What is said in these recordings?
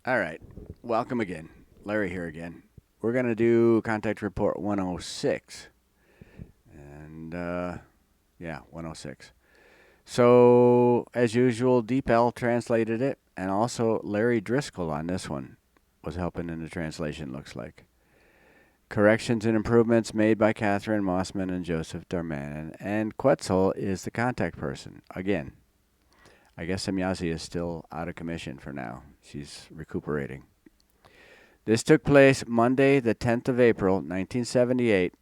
All right. Welcome again. Larry here again. We're going to do Contact Report 106. And, yeah, 106. So, as usual, Deep L translated it, and also Larry Driscoll on this one was helping in the translation, looks like. Corrections and improvements made by Catherine Mossman and Joseph Darmanin, and Quetzal is the contact person. Again, I guess Semyazi is still out of commission for now. She's recuperating. This took place Monday, the 10th of April, 1978,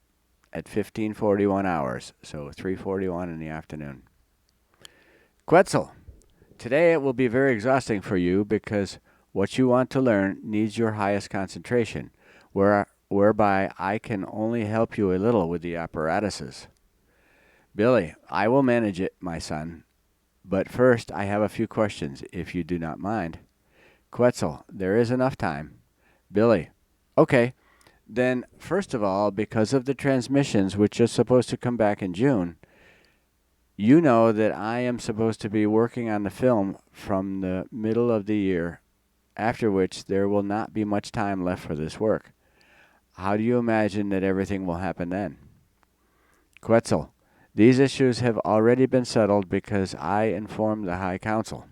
at 15:41 hours, so 3:41 in the afternoon. Quetzal, today it will be very exhausting for you because what you want to learn needs your highest concentration, whereby I can only help you a little with the apparatuses. Billy, I will manage it, my son. But first, I have a few questions, if you do not mind. Quetzal, there is enough time. Billy, okay. Then, first of all, because of the transmissions, which are supposed to come back in June, you know that I am supposed to be working on the film from the middle of the year, after which there will not be much time left for this work. How do you imagine that everything will happen then? Quetzal, these issues have already been settled because I informed the High Council.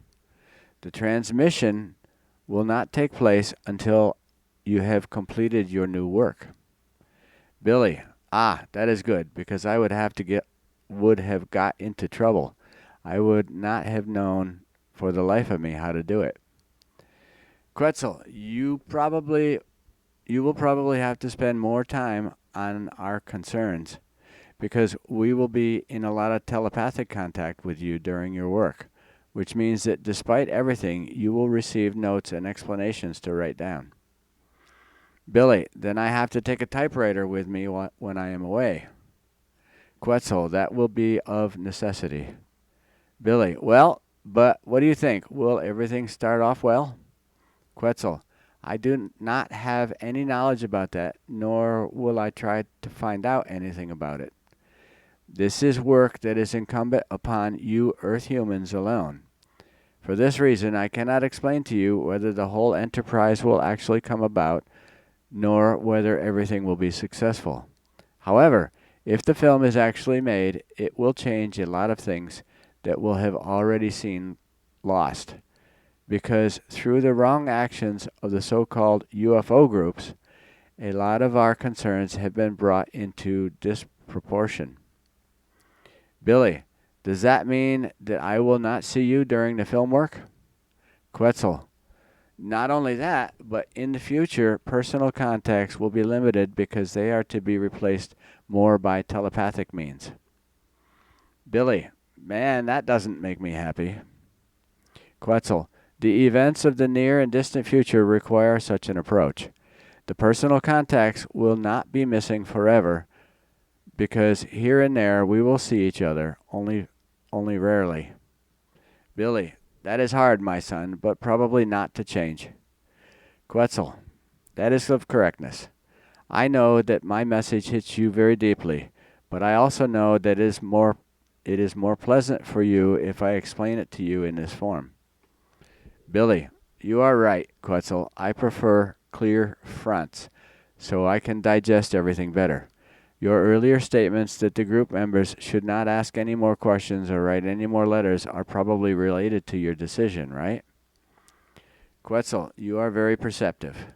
The transmission will not take place until you have completed your new work. Billy, that is good, because I would have got into trouble. I would not have known for the life of me how to do it. Quetzal, you will probably have to spend more time on our concerns because we will be in a lot of telepathic contact with you during your work, which means that despite everything, you will receive notes and explanations to write down. Billy, then I have to take a typewriter with me when I am away. Quetzal, that will be of necessity. Billy, well, but what do you think? Will everything start off well? Quetzal, I do not have any knowledge about that, nor will I try to find out anything about it. This is work that is incumbent upon you Earth humans alone. For this reason, I cannot explain to you whether the whole enterprise will actually come about, nor whether everything will be successful. However, if the film is actually made, it will change a lot of things that will have already seen lost. Because through the wrong actions of the so-called UFO groups, a lot of our concerns have been brought into disproportion. Billy, does that mean that I will not see you during the film work? Quetzal, not only that, but in the future, personal contacts will be limited because they are to be replaced more by telepathic means. Billy, man, that doesn't make me happy. Quetzal, the events of the near and distant future require such an approach. The personal contacts will not be missing forever because here and there we will see each other, only rarely. Billy, that is hard, my son, but probably not to change. Quetzal, that is of correctness. I know that my message hits you very deeply, but I also know that it is more pleasant for you if I explain it to you in this form. Billy, you are right, Quetzal. I prefer clear fronts, so I can digest everything better. Your earlier statements that the group members should not ask any more questions or write any more letters are probably related to your decision, right? Quetzal, you are very perceptive.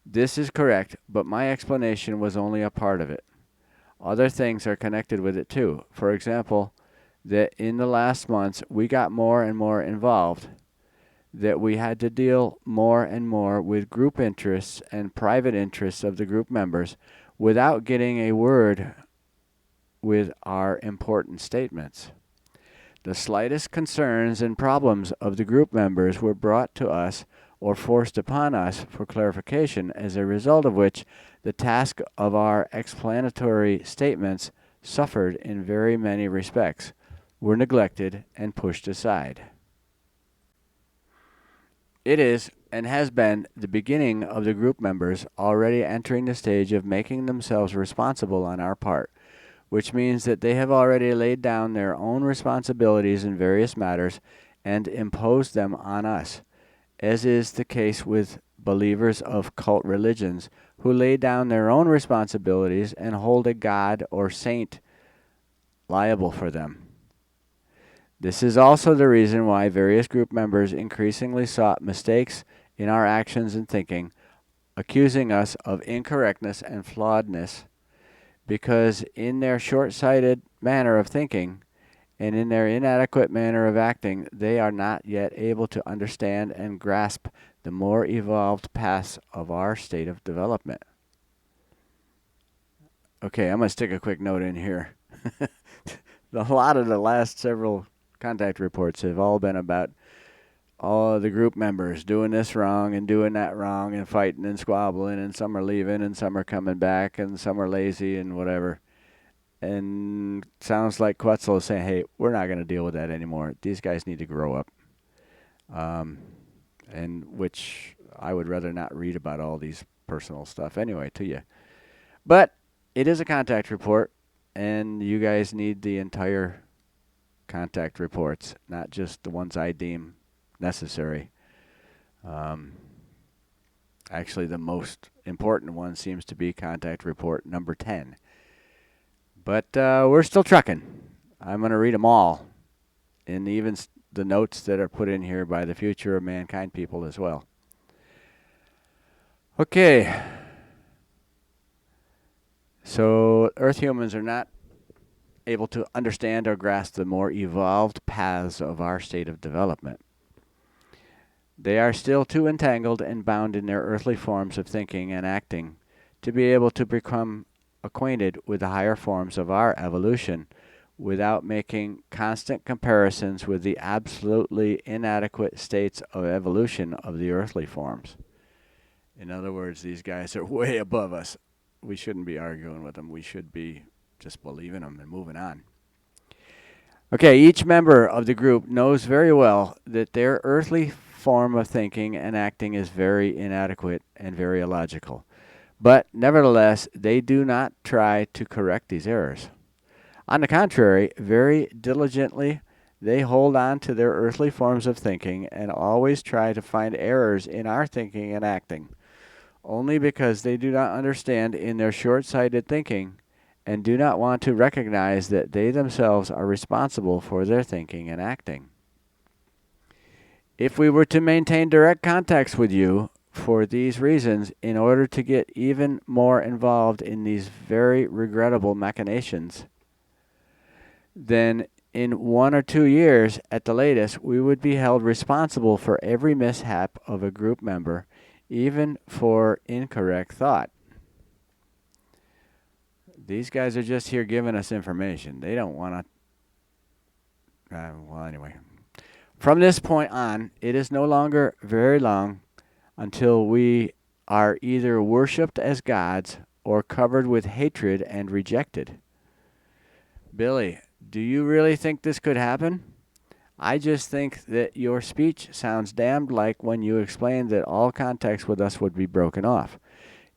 This is correct, but my explanation was only a part of it. Other things are connected with it too. For example, that in the last months we got more and more involved, that we had to deal more and more with group interests and private interests of the group members without getting a word with our important statements. The slightest concerns and problems of the group members were brought to us or forced upon us for clarification, as a result of which the task of our explanatory statements suffered in very many respects, were neglected and pushed aside. It is, and has been, the beginning of the group members already entering the stage of making themselves responsible on our part, which means that they have already laid down their own responsibilities in various matters and imposed them on us, as is the case with believers of cult religions who lay down their own responsibilities and hold a god or saint liable for them. This is also the reason why various group members increasingly sought mistakes in our actions and thinking, accusing us of incorrectness and flawedness, because in their short-sighted manner of thinking and in their inadequate manner of acting, they are not yet able to understand and grasp the more evolved paths of our state of development. Okay, I'm going to stick a quick note in here. A lot of the last several contact reports have all been about all of the group members doing this wrong and doing that wrong and fighting and squabbling, and some are leaving and some are coming back and some are lazy and whatever. And sounds like Quetzal is saying, hey, we're not going to deal with that anymore. These guys need to grow up. And which I would rather not read about all these personal stuff anyway to you. But it is a contact report, and you guys need the entire contact reports, not just the ones I deem necessary. Actually, the most important one seems to be contact report number 10. But we're still trucking. I'm going to read them all, and even the notes that are put in here by the Future of Mankind people as well. Okay. So Earth humans are not able to understand or grasp the more evolved paths of our state of development. They are still too entangled and bound in their earthly forms of thinking and acting to be able to become acquainted with the higher forms of our evolution without making constant comparisons with the absolutely inadequate states of evolution of the earthly forms. In other words, these guys are way above us. We shouldn't be arguing with them. We should be just believing them and moving on. Okay, each member of the group knows very well that their earthly form of thinking and acting is very inadequate and very illogical. But nevertheless, they do not try to correct these errors. On the contrary, very diligently, they hold on to their earthly forms of thinking and always try to find errors in our thinking and acting, only because they do not understand in their short-sighted thinking and do not want to recognize that they themselves are responsible for their thinking and acting. If we were to maintain direct contacts with you for these reasons, in order to get even more involved in these very regrettable machinations, then in 1 or 2 years at the latest, we would be held responsible for every mishap of a group member, even for incorrect thought. These guys are just here giving us information. They don't want to... well, anyway. From this point on, it is no longer very long until we are either worshipped as gods or covered with hatred and rejected. Billy, do you really think this could happen? I just think that your speech sounds damned like when you explained that all contacts with us would be broken off.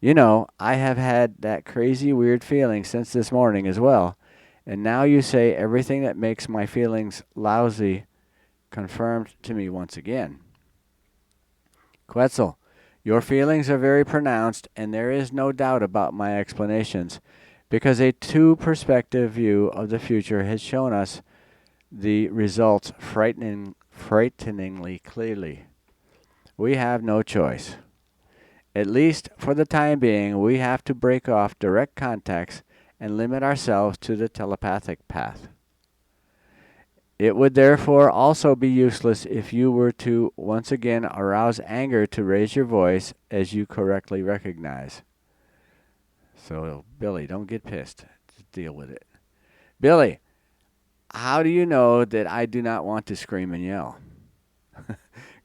You know, I have had that crazy weird feeling since this morning as well, and now you say everything that makes my feelings lousy confirmed to me once again. Quetzal, your feelings are very pronounced, and there is no doubt about my explanations, because a two-perspective view of the future has shown us the results frighteningly clearly. We have no choice. At least for the time being, we have to break off direct contacts and limit ourselves to the telepathic path. It would therefore also be useless if you were to once again arouse anger to raise your voice, as you correctly recognize. So, Billy, don't get pissed. Just deal with it. Billy, how do you know that I do not want to scream and yell?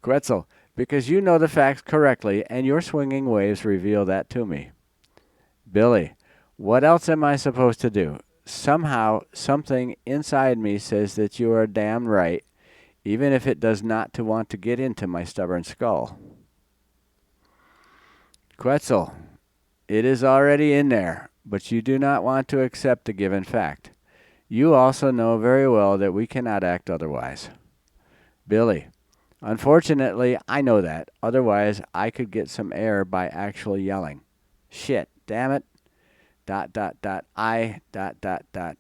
Quetzal, because you know the facts correctly, and your swinging waves reveal that to me. Billy, what else am I supposed to do? Somehow, something inside me says that you are damn right, even if it does not to want to get into my stubborn skull. Quetzal, it is already in there, but you do not want to accept the given fact. You also know very well that we cannot act otherwise. Billy, Unfortunately, I know that. Otherwise, I could get some air by actually yelling. Shit, damn it. Dot, dot, dot, I, dot, dot, dot.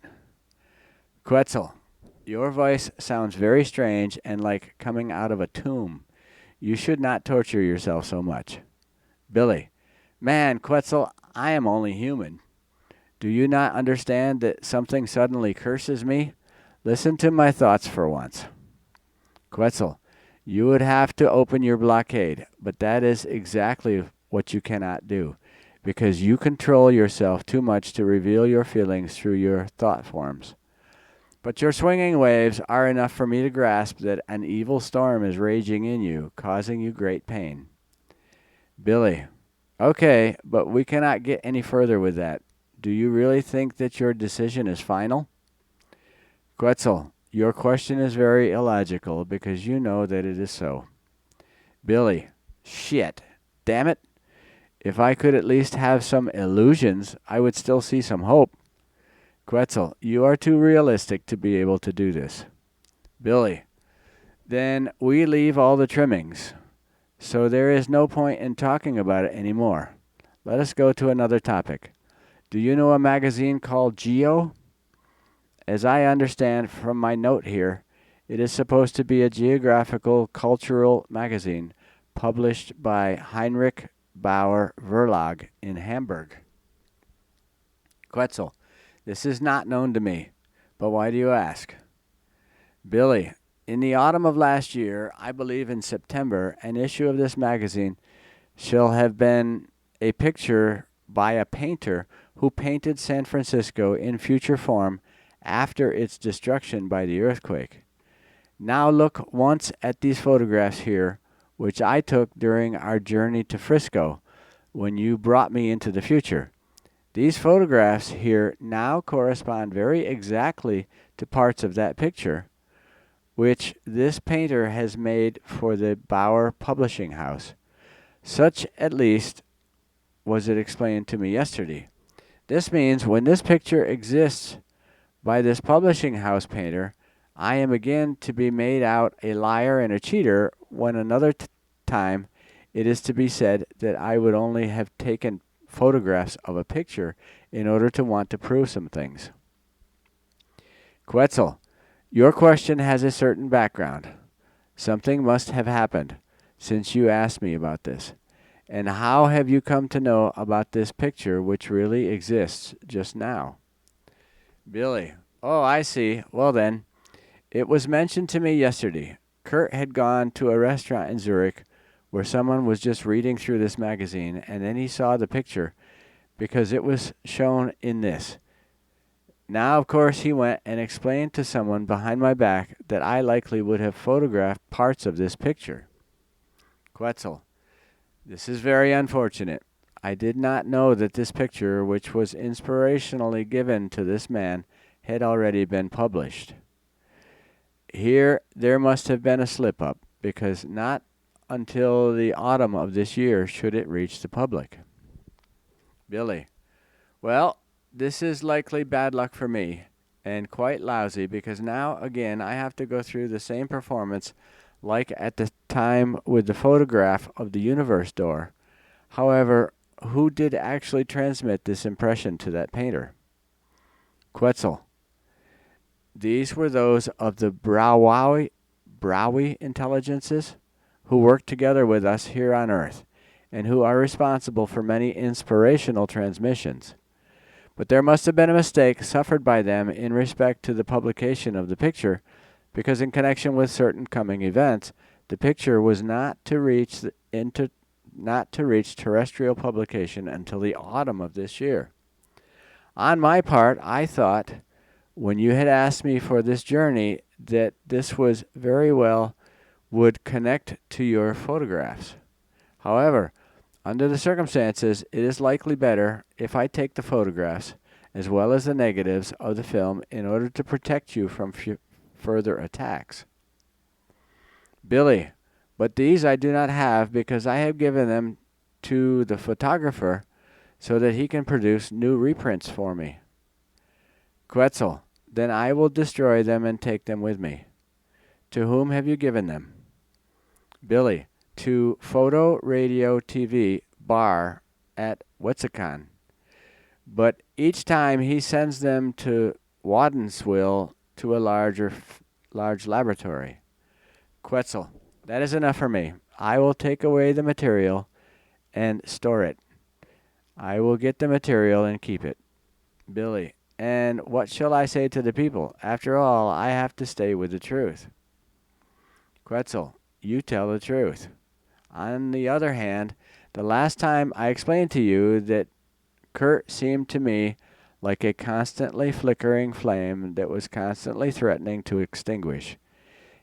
Quetzal, your voice sounds very strange and like coming out of a tomb. You should not torture yourself so much. Billy, man, Quetzal, I am only human. Do you not understand that something suddenly curses me? Listen to my thoughts for once. Quetzal, you would have to open your blockade, but that is exactly what you cannot do, because you control yourself too much to reveal your feelings through your thought forms. But your swinging waves are enough for me to grasp that an evil storm is raging in you, causing you great pain. Billy, okay, but we cannot get any further with that. Do you really think that your decision is final? Quetzal, your question is very illogical because you know that it is so. Billy, shit, damn it. If I could at least have some illusions, I would still see some hope. Quetzal, you are too realistic to be able to do this. Billy, then we leave all the trimmings. So there is no point in talking about it anymore. Let us go to another topic. Do you know a magazine called Geo? As I understand from my note here, it is supposed to be a geographical cultural magazine published by Heinrich Bauer Verlag in Hamburg. Quetzal, this is not known to me, but why do you ask? Billy, in the autumn of last year, I believe in September, an issue of this magazine shall have been a picture by a painter who painted San Francisco in future form after its destruction by the earthquake. Now look once at these photographs here, which I took during our journey to Frisco when you brought me into the future. These photographs here now correspond very exactly to parts of that picture, which this painter has made for the Bauer Publishing House. Such, at least, was it explained to me yesterday. This means when this picture exists by this publishing house painter, I am again to be made out a liar and a cheater when another time it is to be said that I would only have taken photographs of a picture in order to want to prove some things. Quetzal, your question has a certain background. Something must have happened since you asked me about this. And how have you come to know about this picture which really exists just now? Billy, oh, I see. Well then, it was mentioned to me yesterday. Kurt had gone to a restaurant in Zurich where someone was just reading through this magazine, and then he saw the picture because it was shown in this. Now, of course, he went and explained to someone behind my back that I likely would have photographed parts of this picture. Quetzal, this is very unfortunate. I did not know that this picture, which was inspirationally given to this man, had already been published. Here, there must have been a slip-up, because not until the autumn of this year should it reach the public. Billy, well, this is likely bad luck for me, and quite lousy, because now, again, I have to go through the same performance like at the time with the photograph of the universe door. However, who did actually transmit this impression to that painter? Quetzal, these were those of the Brahui intelligences who work together with us here on Earth, and who are responsible for many inspirational transmissions. But there must have been a mistake suffered by them in respect to the publication of the picture, because in connection with certain coming events, the picture was not to reach terrestrial publication until the autumn of this year. On my part, I thought, when you had asked me for this journey, that this was very well would connect to your photographs. However, under the circumstances, it is likely better if I take the photographs, as well as the negatives of the film, in order to protect you from further attacks. Billy, but these I do not have because I have given them to the photographer so that he can produce new reprints for me. Quetzal, then I will destroy them and take them with me. To whom have you given them? Billy, to photo, radio, TV, bar at Wetzacon. But each time he sends them to Waddensville to a large laboratory. Quetzal, that is enough for me. I will take away the material and store it. I will get the material and keep it. Billy, and what shall I say to the people? After all, I have to stay with the truth. Quetzal, you tell the truth. On the other hand, the last time I explained to you that Kurt seemed to me like a constantly flickering flame that was constantly threatening to extinguish.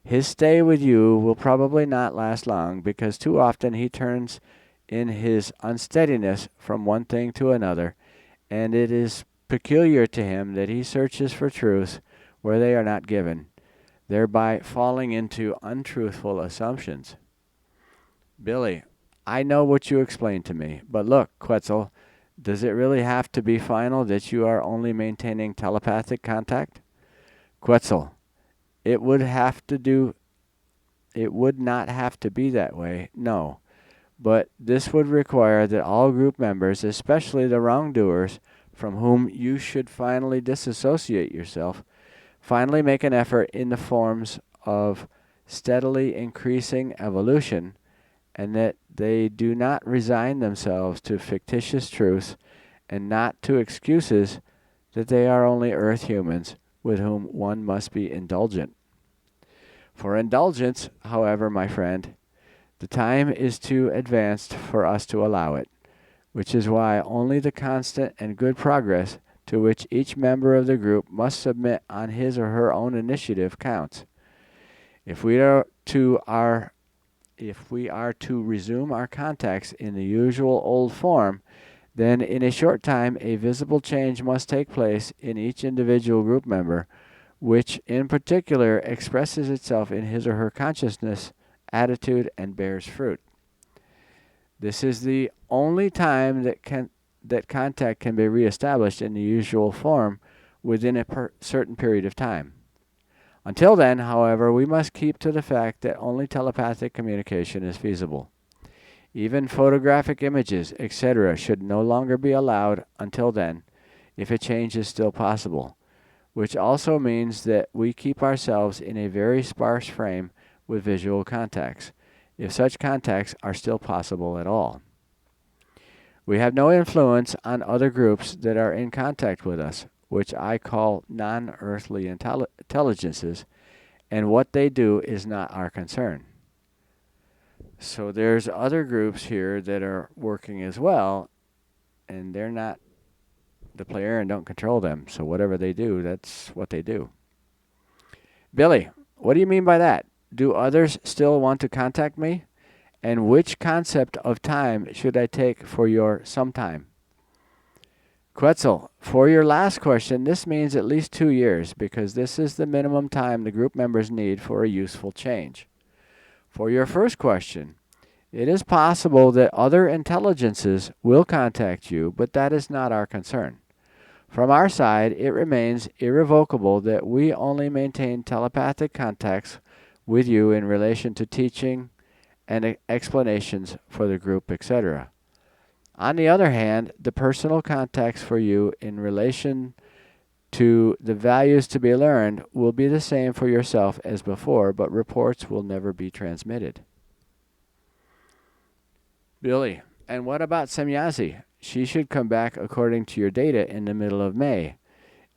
His stay with you will probably not last long because too often he turns in his unsteadiness from one thing to another, and it is peculiar to him that he searches for truths where they are not given, thereby falling into untruthful assumptions. Billy, I know what you explained to me, but look, Quetzal, does it really have to be final that you are only maintaining telepathic contact? Quetzal, it would not have to be that way, no. But this would require that all group members, especially the wrongdoers from whom you should finally disassociate yourself, finally make an effort in the forms of steadily increasing evolution, and that they do not resign themselves to fictitious truths and not to excuses that they are only earth humans with whom one must be indulgent. For indulgence, however, my friend, the time is too advanced for us to allow it, which is why only the constant and good progress to which each member of the group must submit on his or her own initiative counts. If we are to resume our contacts in the usual old form, then in a short time a visible change must take place in each individual group member, which in particular expresses itself in his or her consciousness, attitude, and bears fruit. This is the only time that contact can be reestablished in the usual form within a certain period of time. Until then, however, we must keep to the fact that only telepathic communication is feasible. Even photographic images, etc., should no longer be allowed until then, if a change is still possible, which also means that we keep ourselves in a very sparse frame with visual contacts, if such contacts are still possible at all. We have no influence on other groups that are in contact with us, which I call non-earthly intelligences, and what they do is not our concern. So there's other groups here that are working as well, and they're not the player and don't control them. So whatever they do, that's what they do. Billy, what do you mean by that? Do others still want to contact me? And which concept of time should I take for your sometime? Quetzal, for your last question, this means at least 2 years, because this is the minimum time the group members need for a useful change. For your first question, it is possible that other intelligences will contact you, but that is not our concern. From our side, it remains irrevocable that we only maintain telepathic contacts with you in relation to teaching and explanations for the group, etc. On the other hand, the personal contacts for you in relation to the values to be learned will be the same for yourself as before, but reports will never be transmitted. Billy, and what about Semyazi? She should come back according to your data in the middle of May.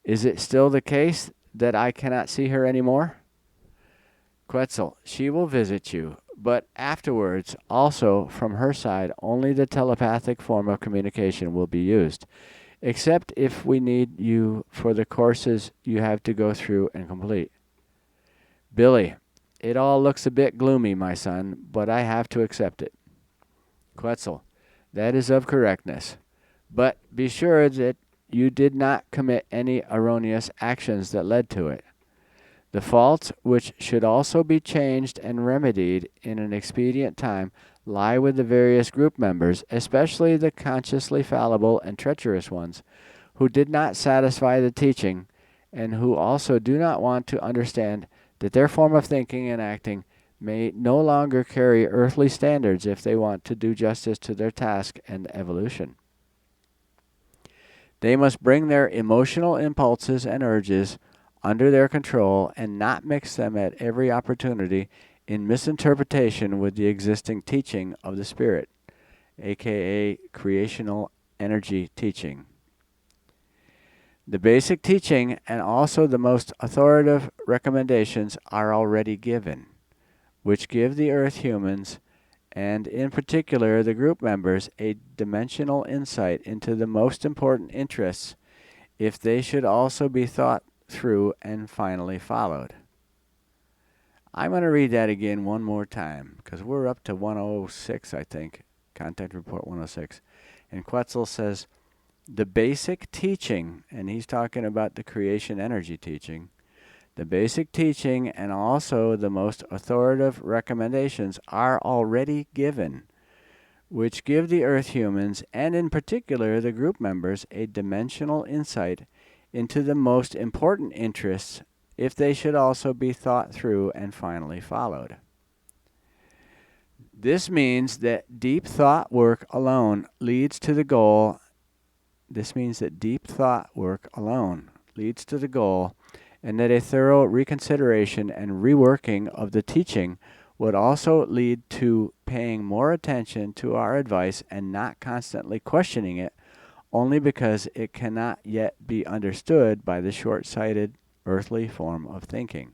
Is it still the case that I cannot see her anymore? Quetzal, she will visit you, but afterwards, also from her side, only the telepathic form of communication will be used, except if we need you for the courses you have to go through and complete. Billy, it all looks a bit gloomy, my son, but I have to accept it. Quetzal, that is of correctness. But be sure that you did not commit any erroneous actions that led to it. The faults, which should also be changed and remedied in an expedient time, lie with the various group members, especially the consciously fallible and treacherous ones, who did not satisfy the teaching, and who also do not want to understand that their form of thinking and acting may no longer carry earthly standards if they want to do justice to their task and evolution. They must bring their emotional impulses and urges under their control and not mix them at every opportunity in misinterpretation with the existing teaching of the Spirit, aka creational energy teaching. The basic teaching and also the most authoritative recommendations are already given, which give the Earth humans, and in particular the group members, a dimensional insight into the most important interests if they should also be thought through and finally followed. I'm going to read that again one more time because we're up to 106, I think, Contact Report 106. And Quetzal says, the basic teaching, and he's talking about the creation energy teaching, the basic teaching and also the most authoritative recommendations are already given, which give the Earth humans, and in particular the group members, a dimensional insight into the most important interests if they should also be thought through and finally followed. This means that deep thought work alone leads to the goal. This means that deep thought work alone leads to the goal, and that a thorough reconsideration and reworking of the teaching would also lead to paying more attention to our advice and not constantly questioning it only because it cannot yet be understood by the short-sighted earthly form of thinking.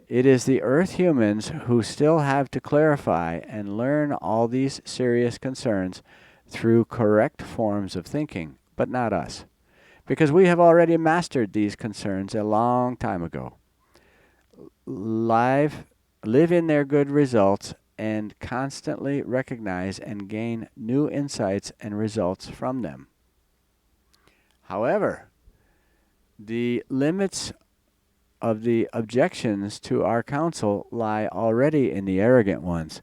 It is the Earth humans who still have to clarify and learn all these serious concerns through correct forms of thinking, but not us, because we have already mastered these concerns a long time ago. Live in their good results and constantly recognize and gain new insights and results from them. However, the limits of the objections to our counsel lie already in the arrogant ones,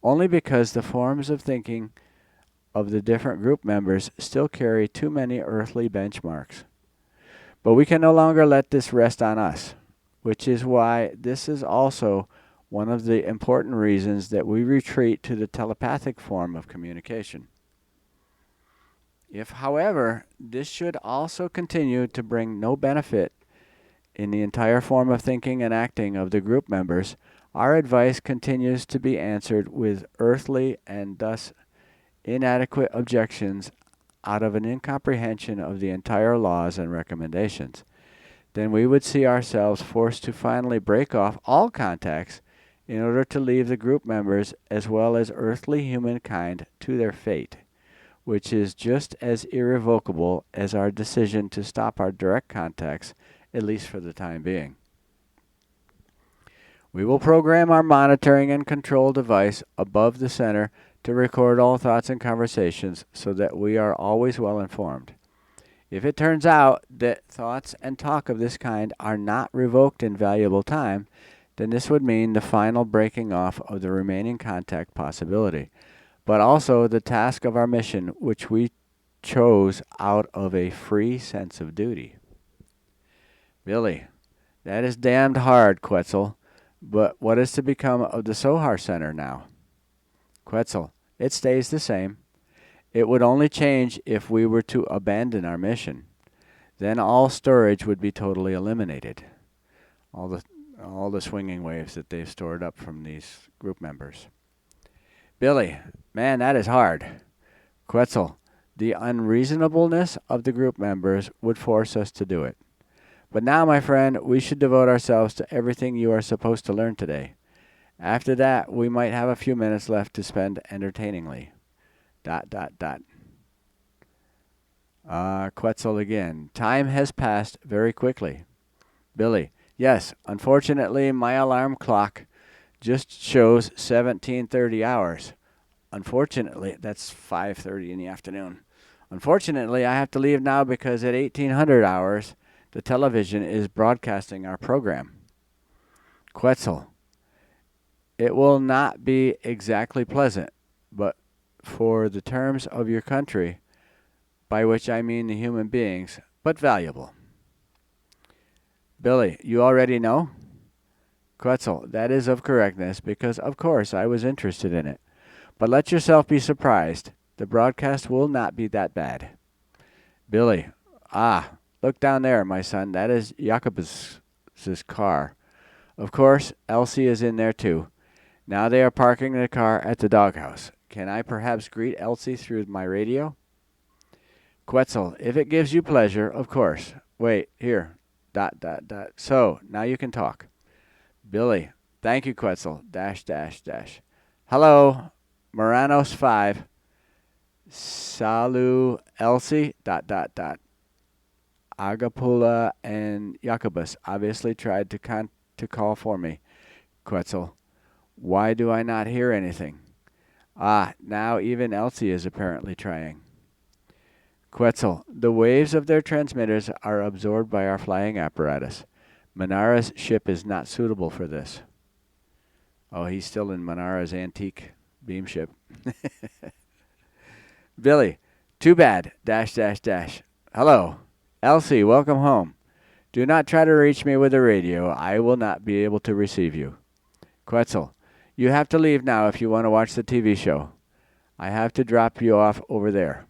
only because the forms of thinking of the different group members still carry too many earthly benchmarks. But we can no longer let this rest on us, which is why this is also one of the important reasons that we retreat to the telepathic form of communication. If, however, this should also continue to bring no benefit in the entire form of thinking and acting of the group members, our advice continues to be answered with earthly and thus inadequate objections out of an incomprehension of the entire laws and recommendations. Then we would see ourselves forced to finally break off all contacts in order to leave the group members as well as earthly humankind to their fate, which is just as irrevocable as our decision to stop our direct contacts, at least for the time being. We will program our monitoring and control device above the center to record all thoughts and conversations so that we are always well informed. If it turns out that thoughts and talk of this kind are not revoked in valuable time, then this would mean the final breaking off of the remaining contact possibility, but also the task of our mission, which we chose out of a free sense of duty. Billy, that is damned hard, Quetzal, but what is to become of the Sohar Center now? Quetzal, it stays the same. It would only change if we were to abandon our mission. Then all storage would be totally eliminated. All the swinging waves that they've stored up from these group members. Billy, man, that is hard. Quetzal, the unreasonableness of the group members would force us to do it. But now, my friend, we should devote ourselves to everything you are supposed to learn today. After that, we might have a few minutes left to spend entertainingly. ... Quetzal again. Time has passed very quickly. Billy, yes, unfortunately, my alarm clock just shows 17:30 hours. Unfortunately, that's 5:30 in the afternoon. Unfortunately, I have to leave now because at 1800 hours, the television is broadcasting our program. Quetzal, it will not be exactly pleasant, but for the terms of your country, by which I mean the human beings, but valuable. Billy, you already know? Quetzal, that is of correctness, because of course I was interested in it. But let yourself be surprised. The broadcast will not be that bad. Billy, look down there, my son. That is Jacobus's car. Of course, Elsie is in there too. Now they are parking the car at the doghouse. Can I perhaps greet Elsie through my radio? Quetzal, if it gives you pleasure, of course. Wait, here. ... So, now you can talk. Billy, thank you, Quetzal. ... Hello, Moranos 5. Salu Elsie ... Agapula and Jacobus obviously tried to call for me. Quetzal, why do I not hear anything? Now even Elsie is apparently trying. Quetzal, the waves of their transmitters are absorbed by our flying apparatus. Manara's ship is not suitable for this. Oh, he's still in Manara's antique beam ship. Billy, too bad. ... Hello. Elsie, welcome home. Do not try to reach me with the radio. I will not be able to receive you. Quetzal, you have to leave now if you want to watch the TV show. I have to drop you off over there.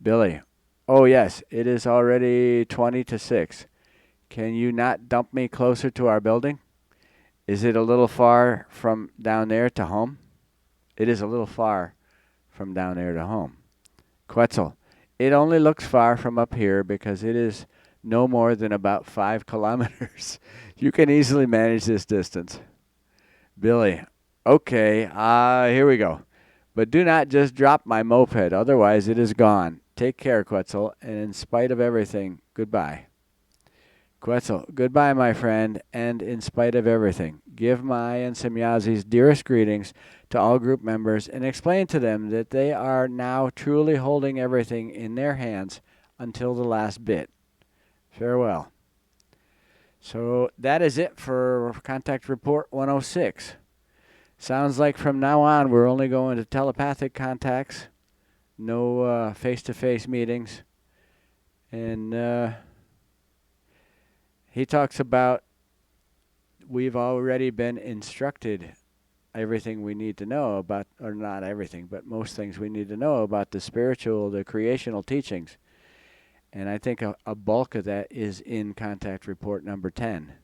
Billy, oh yes, it is already 20 to 6. Can you not dump me closer to our building? Is it a little far from down there to home? It is a little far from down there to home. Quetzal, it only looks far from up here because it is no more than about 5 kilometers. You can easily manage this distance. Billy, okay, here we go. But do not just drop my moped, otherwise it is gone. Take care, Quetzal, and in spite of everything, goodbye. Quetzal, goodbye, my friend, and in spite of everything, give my and Semyazi's dearest greetings to all group members and explain to them that they are now truly holding everything in their hands until the last bit. Farewell. So that is it for Contact Report 106. Sounds like from now on we're only going to telepathic contacts, no face-to-face meetings. And he talks about we've already been instructed everything we need to know about, or not everything, but most things we need to know about the spiritual, the creational teachings. And I think a bulk of that is in Contact Report number 10.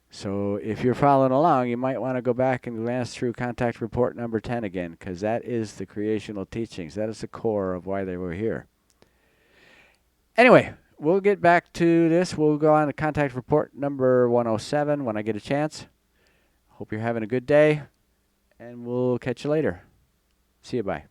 So if you're following along, you might want to go back and glance through Contact Report number 10 again, because that is the creational teachings. That is the core of why they were here. Anyway, we'll get back to this. We'll go on to Contact Report number 107 when I get a chance. Hope you're having a good day, and we'll catch you later. See you, bye.